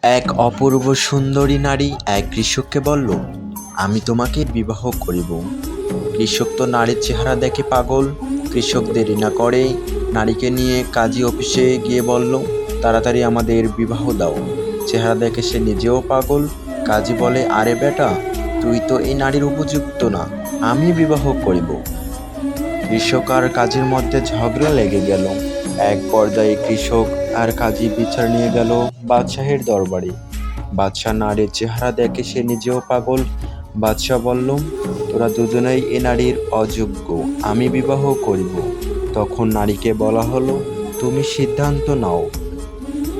এক অপূর্ব সুন্দরী নারী এক কৃষককে বলল, আমি তোমাকে বিবাহ করিব। কৃষক তো নারীর চেহারা দেখে পাগল। কৃষক দেরি না করে নারীকে নিয়ে কাজী অফিসে গিয়ে বলল, তাড়াতাড়ি আমাদের বিবাহ দাও। চেহারা দেখে সে নিজেও পাগল। কাজী বলে, আরে বেটা, তুই তো এই নারীর উপযুক্ত না, আমি বিবাহ করিব। কৃষক আর কাজীর মধ্যে ঝগড়া লেগে গেল। এক পর্যায়ে কৃষক আর কাজী বিচার নিয়ে গেল বাদশাহের দরবারে। বাদশাহ নারীর চেহারা দেখে সে নিজেও পাগল। বাদশাহ বলল, তোরা দুজনেই এ নারীর অযোগ্য, আমি বিবাহ করিব। তখন নারীকে বলা হলো, তুমি সিদ্ধান্ত নাও,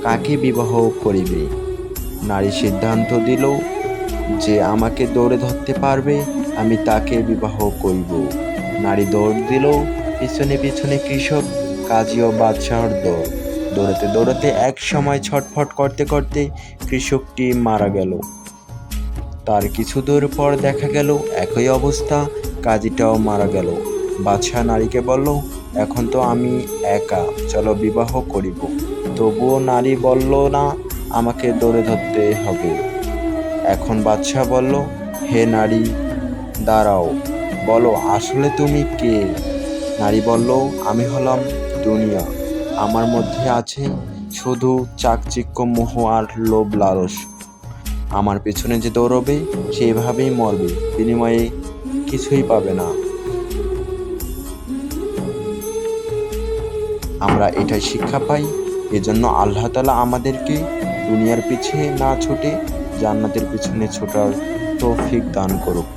কাকে বিবাহ করিবে। নারী সিদ্ধান্ত দিল, যে আমাকে দৌড়ে ধরতে পারবে আমি তাকে বিবাহ করিব। নারী দৌড় দিল, পিছনে পিছনে কৃষক, কাজী ও বাদশাহর দৌড়। দৌড়াতে দৌড়াতে এক সময় ছটফট করতে করতে কৃষকটি মারা গেল। তার কিছু দূর পর দেখা গেল একই অবস্থা, কাজীটাও মারা গেল। বাদশাহ নারীকে বলল, এখন তো আমি একা, চলো বিবাহ করিব। তবুও নারী বলল, না, আমাকে দৌড়ে ধরতে হবে। এখন বাদশাহ বলল, হে নারী, দাঁড়াও, বলো আসলে তুমি কে। নারী বলল, আমি হলাম দুনিয়া, আমার মধ্যে আছে শুধু চাকচিক্য, মোহ আর লোভ লালস। আমার পেছনে যে দৌড়বে সেভাবেই মরবে, বিনিময়ে কিছুই পাবে না। আমরা এটাই শিক্ষা পাই, এজন্য আল্লাহ তাআলা আমাদেরকে দুনিয়ার পিছে না ছুটে জান্নাতের পিছনে ছোটার তৌফিক দান করুক।